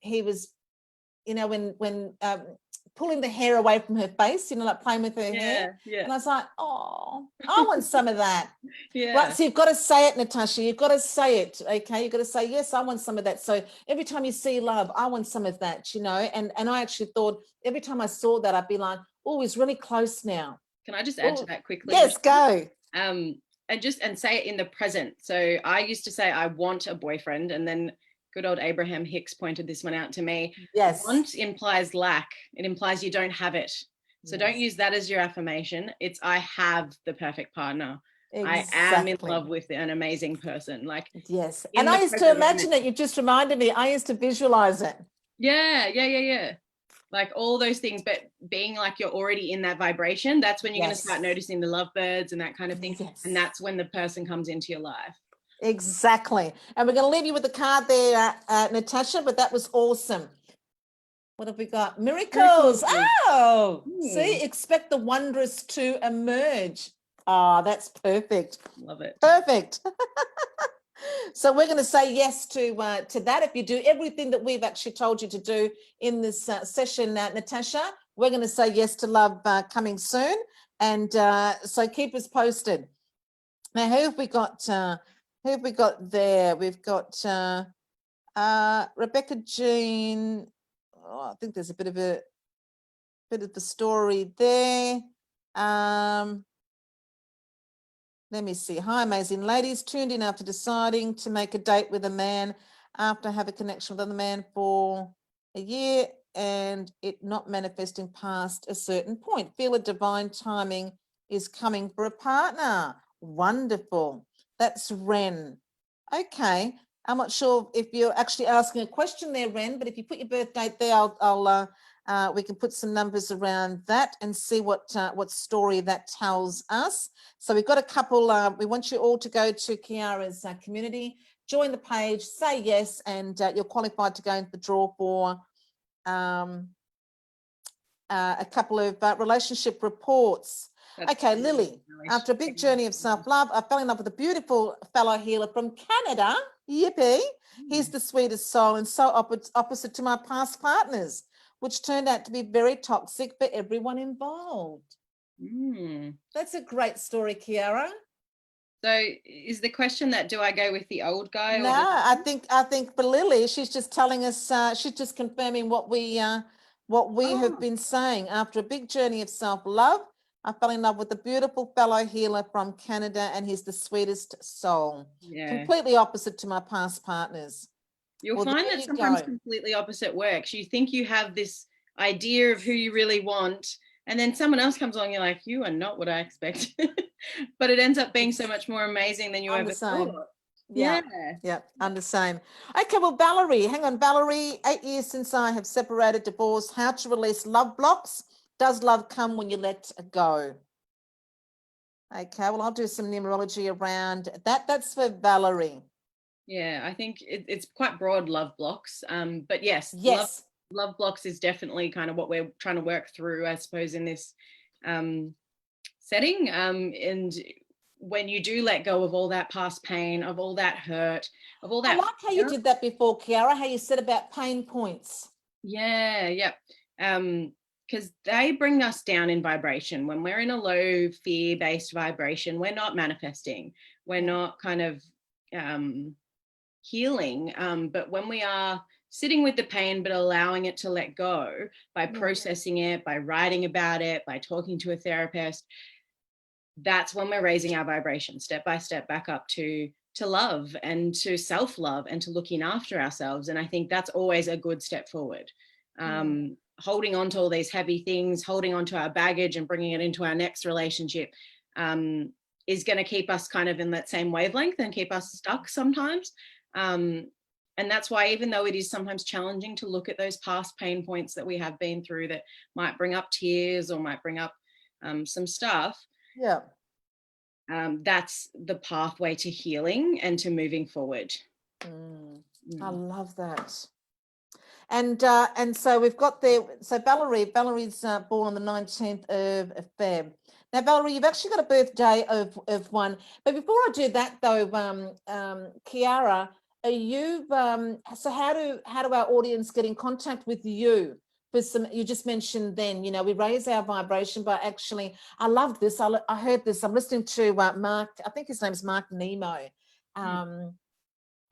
pulling the hair away from her face, like playing with her hair. And I was like, oh, I want some of that. Right, so you've got to say it, Natasha. You've got to say it, okay? You've got to say, yes, I want some of that. So every time you see love, I want some of that, And I actually thought every time I saw that, I'd be like, oh, he's really close now. Can I just add to that quickly? Yes, go. And say it in the present. So I used to say, I want a boyfriend, and then good old Abraham Hicks pointed this one out to me. Yes. Want implies lack. It implies you don't have it. So don't use that as your affirmation. It's I have the perfect partner. Exactly. I am in love with an amazing person. Yes. And I used to imagine it. You just reminded me. I used to visualize it. Yeah. Like all those things, but being like you're already in that vibration, that's when you're going to start noticing the lovebirds and that kind of thing. Yes. And that's when the person comes into your life. Exactly. And we're going to leave you with the card there, Natasha, but that was awesome. What have we got? Miracles. Oh, see, expect the wondrous to emerge. Oh, that's perfect. Love it. Perfect. So we're going to say yes to that. If you do everything that we've actually told you to do in this session, Natasha, we're going to say yes to love coming soon. And so keep us posted. Now, who have we got? Who have we got there? We've got Rebecca Jean. Oh, I think there's a bit of the story there. let me see. Hi, amazing ladies. Tuned in after deciding to make a date with a man after I have a connection with another man for a year and it not manifesting past a certain point. Feel a divine timing is coming for a partner. Wonderful. That's Ren. Okay. I'm not sure if you're actually asking a question there, Ren, but if you put your birth date there, we can put some numbers around that and see what story that tells us. So we've got a couple. We want you all to go to Kiara's community, join the page, say yes, and you're qualified to go into the draw for a couple of relationship reports. Okay, Lily, after a big journey of self-love, I fell in love with a beautiful fellow healer from Canada. Yippee. He's the sweetest soul and so opposite to my past partners, which turned out to be very toxic for everyone involved. That's a great story, Kiara. So is the question that do I go with the old guy? No, I think for Lily, she's just telling us, she's just confirming what we have been saying. After a big journey of self-love, I fell in love with a beautiful fellow healer from Canada, and he's the sweetest soul. Yeah. Completely opposite to my past partners. You'll find that sometimes completely opposite works. You think you have this idea of who you really want, and then someone else comes along, you're like, you are not what I expected. But it ends up being so much more amazing than you ever thought. Yeah, I'm the same. Okay, well, Valerie, hang on, Valerie, 8 years since I have separated, divorced, how to release love blocks. Does love come when you let go? Okay, well, I'll do some numerology around that. That's for Valerie. Yeah, I think it's quite broad, love blocks. But yes. Love blocks is definitely kind of what we're trying to work through, I suppose, in this setting. And when you do let go of all that past pain, of all that hurt, of all that. I like how you did that before, Kiara, how you said about pain points. Yeah. Because they bring us down in vibration. When we're in a low fear-based vibration, we're not manifesting. We're not kind of healing. But when we are sitting with the pain, but allowing it to let go by processing it, by writing about it, by talking to a therapist, that's when we're raising our vibration step by step back up to love and to self-love and to looking after ourselves. And I think that's always a good step forward. Holding on to all these heavy things, holding on to our baggage and bringing it into our next relationship is going to keep us kind of in that same wavelength and keep us stuck sometimes. And that's why, even though it is sometimes challenging to look at those past pain points that we have been through that might bring up tears or might bring up some stuff. Yeah. That's the pathway to healing and to moving forward. I love that. And so we've got there, so Valerie's born on the 19th of Feb. Now, Valerie, you've actually got a birthday of one. But before I do that, though, Kiara, are you? So how do our audience get in contact with you? With some, you just mentioned then, we raise our vibration by actually. I love this. I heard this. I'm listening to Mark. I think his name is Mark Nemo.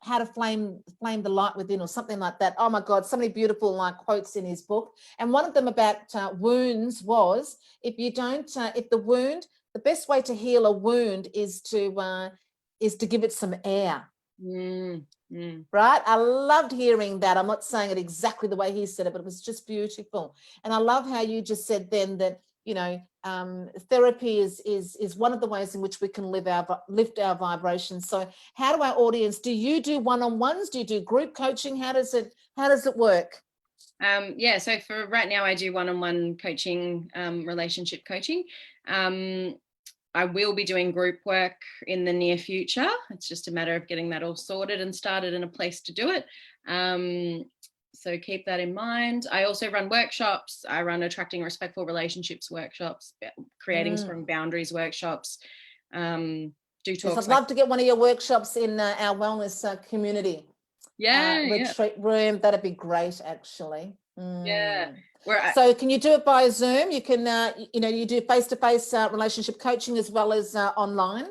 How to flame the light within, or something like that. Oh my God, so many beautiful quotes in his book. And one of them about wounds was, if the best way to heal a wound is to give it some air. Right? I loved hearing that. I'm not saying it exactly the way he said it, but it was just beautiful. And I love how you just said then that, therapy is one of the ways in which we can lift our vibrations. So how do our audience, do you do one-on-ones? Do you do group coaching? How does it work? So for right now, I do one-on-one coaching, relationship coaching. I will be doing group work in the near future. It's just a matter of getting that all sorted and started in a place to do it. So keep that in mind. I also run workshops. I run attracting respectful relationships workshops, creating strong boundaries workshops. Do talks. I'd love to get one of your workshops in our wellness community. Retreat room. That'd be great, actually. Yeah. So can you do it via Zoom? You can, you do face-to-face relationship coaching as well as online?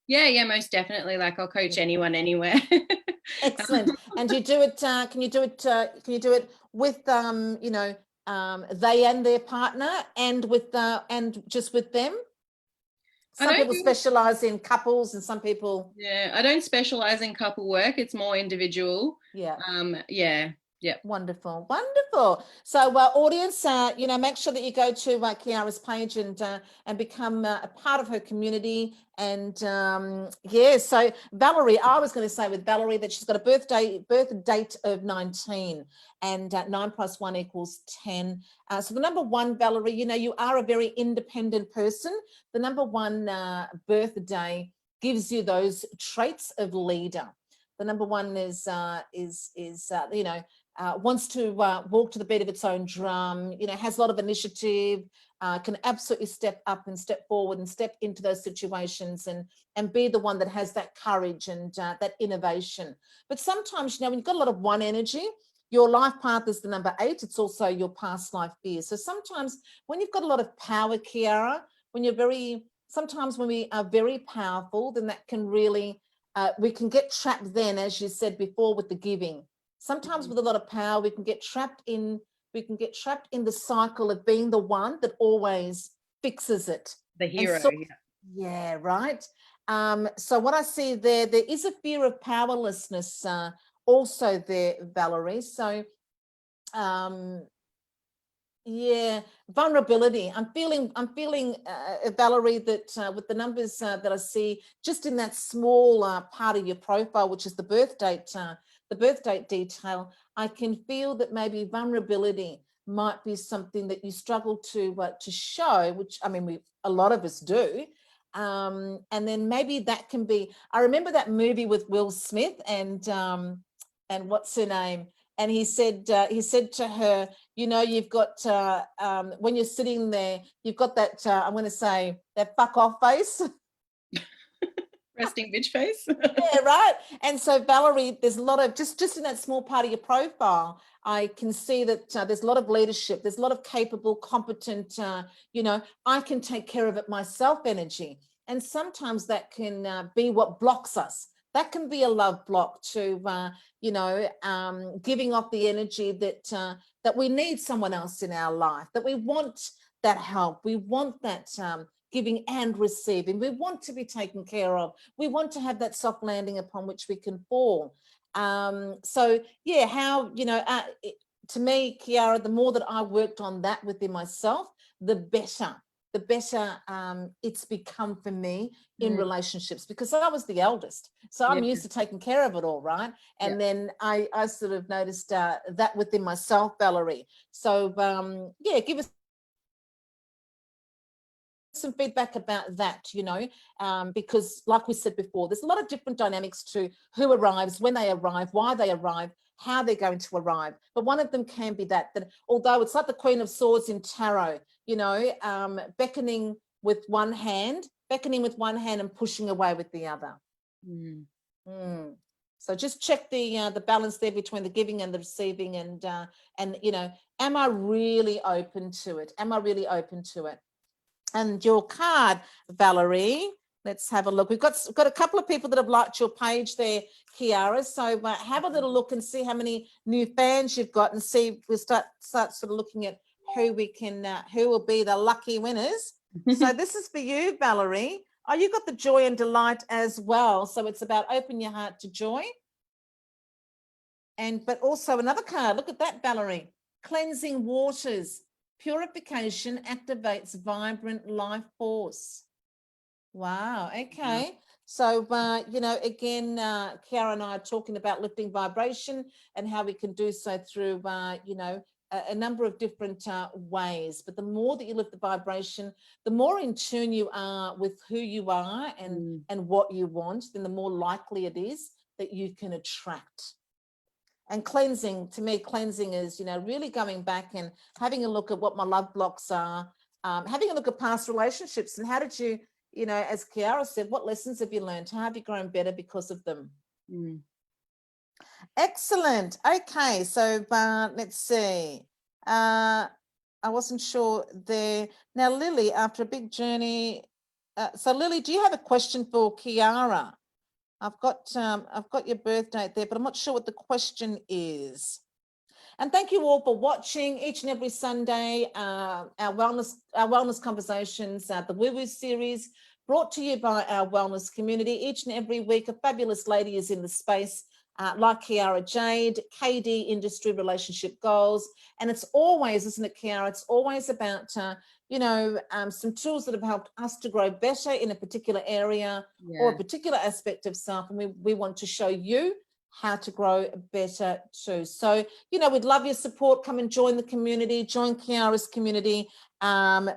Yeah, most definitely. I'll coach anyone, anywhere. Excellent. And you do it, can you do it with, they and their partner and with, and just with them? Some people specialize in couples and some people. Yeah, I don't specialize in couple work. It's more individual. Yeah. Yeah. Wonderful, wonderful. So, audience, make sure that you go to Kiara's page and become a part of her community. And so Valerie, I was going to say with Valerie that she's got a birth date of 19, and 9 + 1 = 10. So the number one, Valerie, you are a very independent person. The number one birthday gives you those traits of leader. The number one is wants to walk to the beat of its own drum, has a lot of initiative, can absolutely step up and step forward and step into those situations and be the one that has that courage and that innovation. But sometimes, when you've got a lot of one energy, your life path is the number 8. It's also your past life fears. So sometimes when you've got a lot of power, Kiara, sometimes when we are very powerful, then that can really, we can get trapped then, as you said before, with the giving. Sometimes with a lot of power, we can get trapped in the cycle of being the one that always fixes it. The hero. Yeah, right. So what I see there is a fear of powerlessness also there, Valerie. So vulnerability. I'm feeling Valerie, that with the numbers that I see just in that small part of your profile, which is the birth date detail, I can feel that maybe vulnerability might be something that you struggle to show, which a lot of us do. And then maybe that can be, I remember that movie with Will Smith and what's her name? And he said to her, you've got, when you're sitting there, you've got that, I'm going to say, that fuck off face. Resting bitch face. Yeah, right. And so Valerie, there's a lot of, just in that small part of your profile, I can see that there's a lot of leadership. There's a lot of capable, competent, I can take care of it myself energy. And sometimes that can be what blocks us. That can be a love block to, giving off the energy that we need someone else in our life, that we want that help. We want that giving and receiving. We want to be taken care of. We want to have that soft landing upon which we can fall. To me, Kiara, the more that I worked on that within myself, the better it's become for me in relationships, because I was the eldest. So I'm used to taking care of it all, right? And then I sort of noticed that within myself, Valerie. So give us some feedback about that, because like we said before, there's a lot of different dynamics to who arrives, when they arrive, why they arrive, how they're going to arrive. But one of them can be that although it's like the Queen of Swords in tarot, beckoning with one hand and pushing away with the other. So just check the balance there between the giving and the receiving, and am I really open to it? And your card, Valerie, let's have a look. We've got a couple of people that have liked your page there, Kiara. So have a little look and see how many new fans you've got, and see, we'll start sort of looking at who will be the lucky winners. So this is for you, Valerie. Oh, you got the joy and delight as well. So it's about open your heart to joy. But also another card, look at that, Valerie. Cleansing waters. Purification activates vibrant life force. Wow. Okay. So, again, Kiara and I are talking about lifting vibration and how we can do so through, a number of different ways. But the more that you lift the vibration, the more in tune you are with who you are and what you want, then the more likely it is that you can attract. And cleansing, to me, cleansing is, really going back and having a look at what my love blocks are, having a look at past relationships and how did you, as Kiara said, what lessons have you learned? How have you grown better because of them? Excellent. Okay, so let's see. I wasn't sure there. Now, Lily, after a big journey. So Lily, do you have a question for Kiara? I've got your birth date there, but I'm not sure what the question is. And thank you all for watching each and every Sunday, our wellness conversations, the Woo Woo series brought to you by our wellness community. Each and every week, a fabulous lady is in the space, like Kiara Jade, KDindustry Relationship Goals. And it's always, isn't it, Kiara? It's always about, some tools that have helped us to grow better in a particular area or a particular aspect of self. And we want to show you how to grow better too. So, we'd love your support. Come and join the community, join Kiara's community.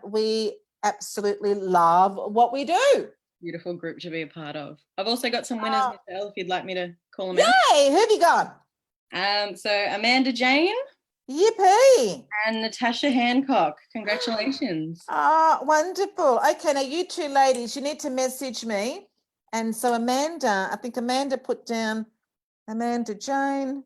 We absolutely love what we do. Beautiful group to be a part of. I've also got some winners, Michelle, if you'd like me to call them out. Yay! Who have you got? So Amanda Jane. Yippee! And Natasha Hancock. Congratulations. Wonderful. Okay, now you two ladies, you need to message me. And so Amanda, I think Amanda put down Amanda Jane.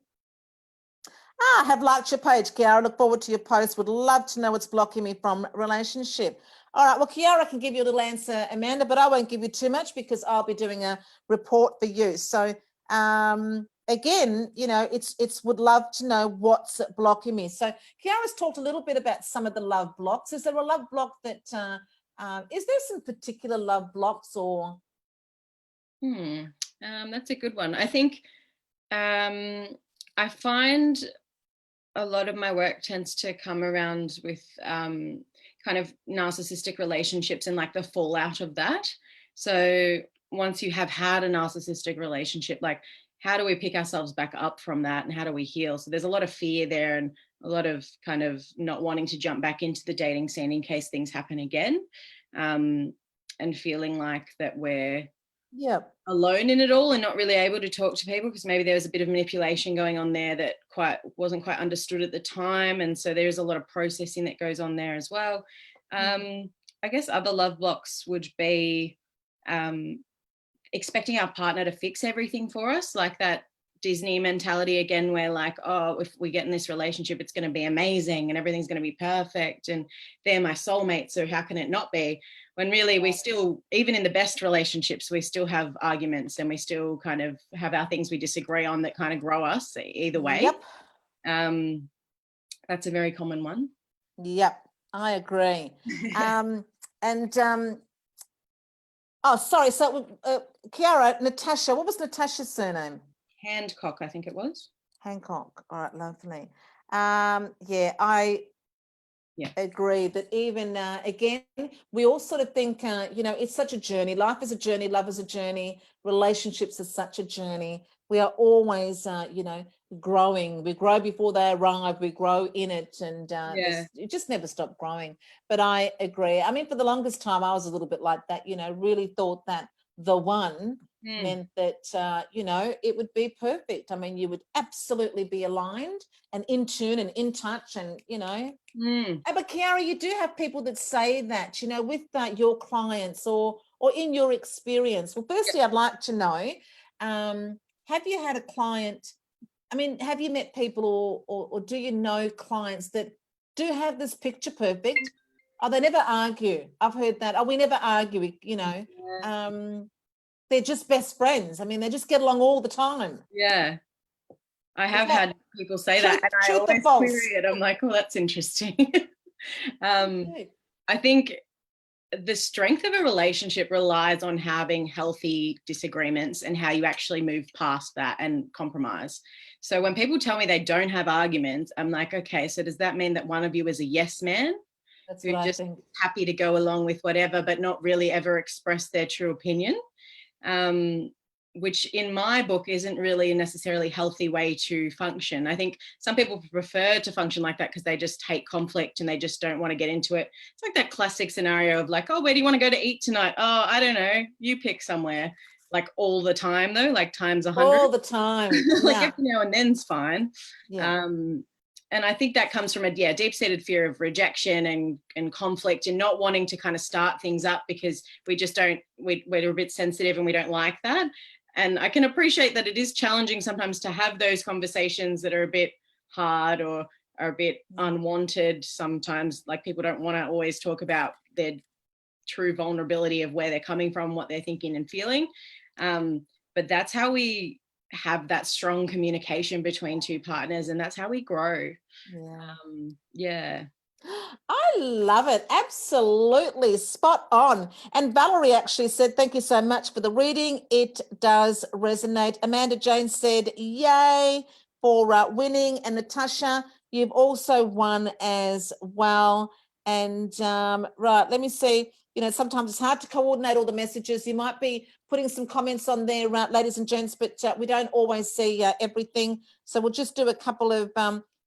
I have liked your page, Kiara. Look forward to your post. Would love to know what's blocking me from relationship. All right, well, Kiara can give you a little answer, Amanda, but I won't give you too much because I'll be doing a report for you. So again, it's would love to know what's blocking me. So Kiara's talked a little bit about some of the love blocks. Is there a love block that, is there some particular love blocks or? That's a good one. I think I find a lot of my work tends to come around with kind of narcissistic relationships and like the fallout of that. So once you have had a narcissistic relationship, like how do we pick ourselves back up from that and how do we heal? So there's a lot of fear there and a lot of kind of not wanting to jump back into the dating scene in case things happen again, and feeling like that we're alone in it all and not really able to talk to people because maybe there was a bit of manipulation going on there that wasn't quite understood at the time, and so there's a lot of processing that goes on there as well. I guess other love blocks would be expecting our partner to fix everything for us, like that Disney mentality again, where like, oh, if we get in this relationship, it's going to be amazing and everything's going to be perfect and they're my soulmate, so how can it not be? When really we still, even in the best relationships, we still have arguments and we still kind of have our things we disagree on that kind of grow us either way. That's a very common one. I agree. Sorry, so Kiara, Natasha, what was Natasha's surname? Hancock, I think it was. Hancock. All right, lovely. I agree that even again, we all sort of think, it's such a journey. Life is a journey, love is a journey, relationships are such a journey. We are always, growing. We grow before they arrive, we grow in it, and you just never stop growing. But I agree. I mean, for the longest time, I was a little bit like that, really thought that the one meant that, it would be perfect. I mean, you would absolutely be aligned and in tune and in touch and, But Kiara, you do have people that say that, with your clients or in your experience. Well, firstly, I'd like to know, have you had a client, have you met people or do you know clients that do have this picture perfect? Oh, they never argue. I've heard that. Oh, we never argue, they're just best friends. They just get along all the time. Yeah. I have had people say that and I always query it. I'm like, oh, that's interesting. I think the strength of a relationship relies on having healthy disagreements and how you actually move past that and compromise. So when people tell me they don't have arguments, I'm like, okay, so does that mean that one of you is a yes man? That's who's just happy to go along with whatever, but not really ever express their true opinion? Which in my book isn't really a necessarily healthy way to function. I think some people prefer to function like that because they just hate conflict and they just don't want to get into it. It's like that classic scenario of like, oh, where do you want to go to eat tonight? Oh, I don't know. You pick somewhere. Like all the time though, like times 100. All the time. Like every now and then's fine. And I think that comes from a deep-seated fear of rejection and conflict and not wanting to kind of start things up because we just don't, we're a bit sensitive and we don't like that. And I can appreciate that it is challenging sometimes to have those conversations that are a bit hard or are a bit unwanted sometimes. Like people don't want to always talk about their true vulnerability of where they're coming from, what they're thinking and feeling. But that's how we have that strong communication between two partners and that's how we grow. I love it. Absolutely spot on. And Valerie actually said, thank you so much for the reading. It does resonate. Amanda Jane said, yay for winning. And Natasha, you've also won as well. And right, let me see. You know, sometimes it's hard to coordinate all the messages. You might be putting some comments on there, ladies and gents, but we don't always see everything. So we'll just do a couple of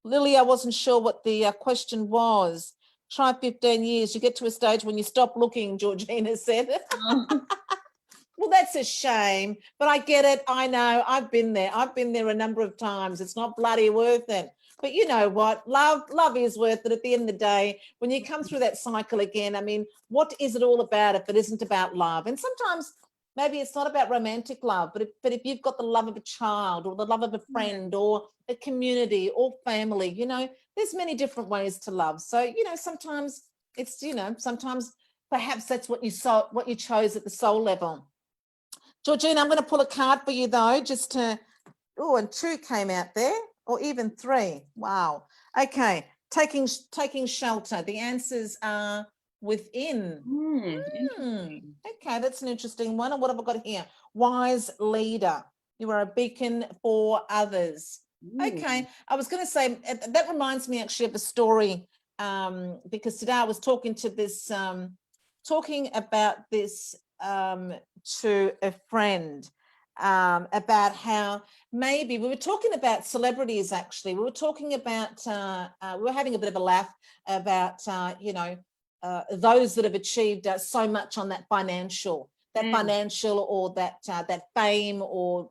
Lily, I wasn't sure what the question was. Try 15 years. You get to a stage when you stop looking, Georgina said. Oh. Well, that's a shame, but I get it. I know. I've been there. I've been there a number of times. It's not bloody worth it. But you know what? Love is worth it at the end of the day. When you come through that cycle again, I mean, what is it all about if it isn't about love? And sometimes maybe it's not about romantic love, but if you've got the love of a child or the love of a friend or a community or family, you know, there's many different ways to love. So, you know, sometimes it's, you know, sometimes perhaps that's what you chose at the soul level. Georgina, I'm going to pull a card for you though, just to, oh, and 2 came out there, or even 3. Wow. Okay. Taking shelter. The answers are within. Okay, that's an interesting one. And what have I got here? Wise leader. You are a beacon for others. Okay. I was going to say, that reminds me actually of a story, because today I was talking about this to a friend, about how maybe we were talking about celebrities. Actually, we were talking about we were having a bit of a laugh about you know, those that have achieved so much on that financial or that fame, or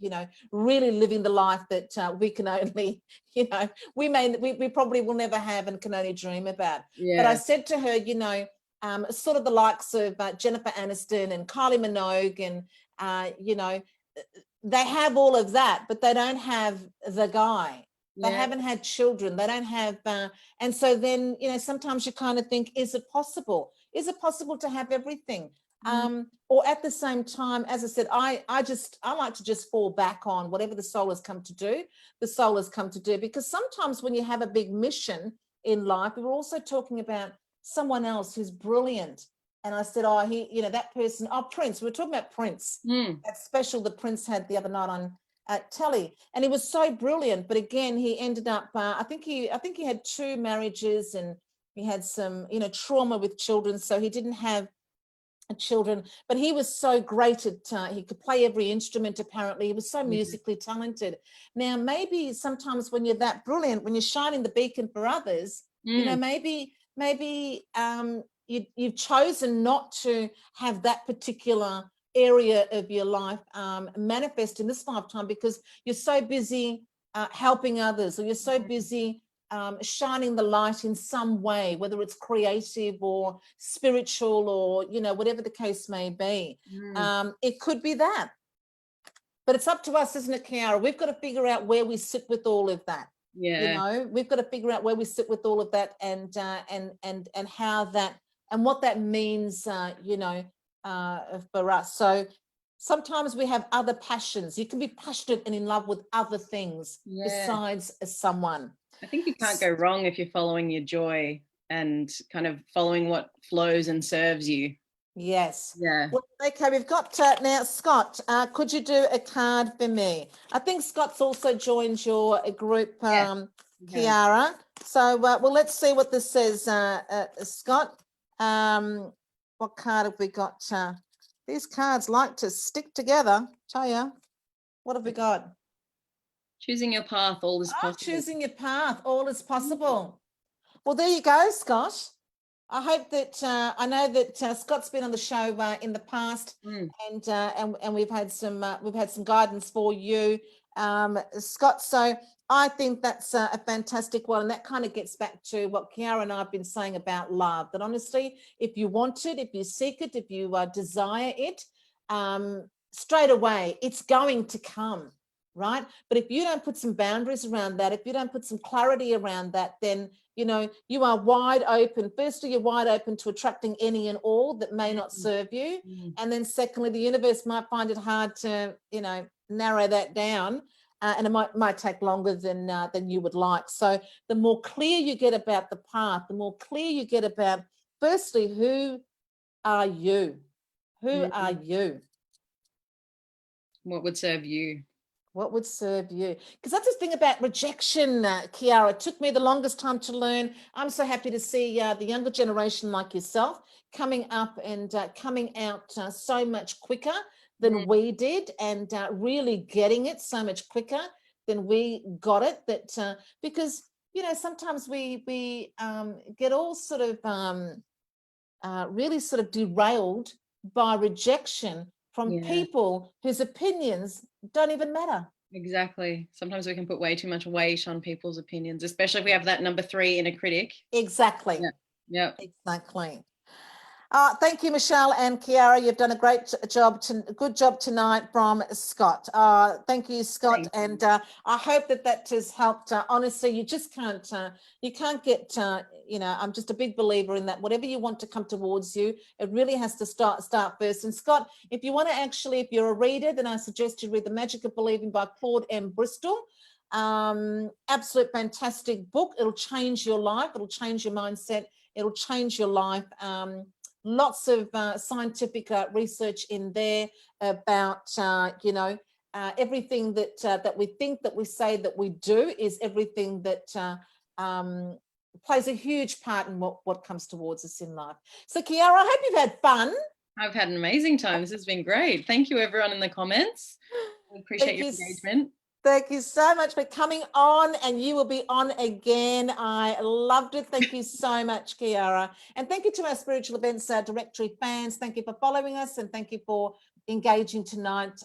you know, really living the life that we can only, you know, we probably will never have and can only dream about. But I said to her, you know, sort of the likes of Jennifer Aniston and Kylie Minogue, and you know, they have all of that, but they don't have the guy. They haven't had children. They don't have, and so then, you know, sometimes you kind of think, is it possible? Is it possible to have everything? Or at the same time, as I said, I like to just fall back on whatever the soul has come to do. The soul has come to do, because sometimes when you have a big mission in life, we were also talking about someone else who's brilliant. And I said, oh, you know, that person, oh, Prince. We were talking about Prince, that special that Prince had the other night on telly, and he was so brilliant. But again, he ended up, I think he had 2 marriages, and he had some, you know, trauma with children, so he didn't have children. But he was so great at, he could play every instrument. Apparently, he was so musically talented. Now, maybe sometimes when you're that brilliant, when you're shining the beacon for others, you know, maybe you've chosen not to have that particular area of your life manifest in this lifetime, because you're so busy helping others, or you're so busy shining the light in some way, whether it's creative or spiritual, or, you know, whatever the case may be. It could be that. But it's up to us, isn't it, Kiara? We've got to figure out where we sit with all of that. You know, we've got to figure out where we sit with all of that, and how that, and what that means, you know, for us. So sometimes we have other passions. You can be passionate and in love with other things besides someone. I think you can't go wrong if you're following your joy and kind of following what flows and serves you. Yes. Yeah. Well, okay, we've got now Scott. Could you do a card for me? I think Scott's also joined your group, Kiara. So, well, let's see what this says, Scott. What card have we got? These cards like to stick together. Tell you, what have we got? Choosing your path, all is possible. Choosing your path, all is possible. Well, there you go, Scott. I hope that I know that Scott's been on the show in the past, and we've had some guidance for you, Scott. So I think that's a fantastic one, and that kind of gets back to what Kiara and I have been saying about love. That honestly, if you want it, if you seek it, if you desire it, straight away it's going to come. Right? But if you don't put some boundaries around that, if you don't put some clarity around that, then, you know, you are wide open. Firstly, you're wide open to attracting any and all that may not serve you. And then secondly, the universe might find it hard to, you know, narrow that down. and it might take longer than you would like. So the more clear you get about the path, the more clear you get about, firstly, who are you? Who are you? What would serve you? What would serve you? Because that's the thing about rejection, Kiara. It took me the longest time to learn. I'm so happy to see the younger generation like yourself coming up and coming out so much quicker than we did, and really getting it so much quicker than we got it. That because, you know, sometimes we get all sort of really sort of derailed by rejection from people whose opinions don't even matter. Exactly. Sometimes we can put way too much weight on people's opinions, especially if we have that number 3 inner critic. Exactly. Yeah. Exactly. Thank you, Michelle and Kiara. You've done a great job, good job tonight from Scott. Thank you, Scott. And I hope that has helped. Honestly, you just can't get, you know, I'm just a big believer in that. Whatever you want to come towards you, it really has to start first. And Scott, if you want to actually, if you're a reader, then I suggest you read The Magic of Believing by Claude M. Bristol. Absolute fantastic book. It'll change your life. It'll change your mindset. It'll change your life. Lots of scientific research in there about, you know, everything that we think, that we say, that we do is everything that plays a huge part in what comes towards us in life. So, Kiara, I hope you've had fun. I've had an amazing time. This has been great. Thank you, everyone in the comments. I appreciate your engagement. Thank you so much for coming on, and you will be on again. I loved it. Thank you so much, Kiara. And thank you to our Spiritual Events Directory fans. Thank you for following us, and thank you for engaging tonight.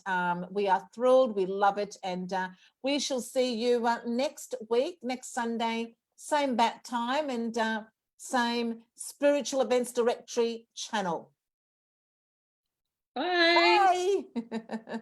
We are thrilled. We love it. And we shall see you next week, next Sunday, same bat time and same Spiritual Events Directory channel. Bye. Bye.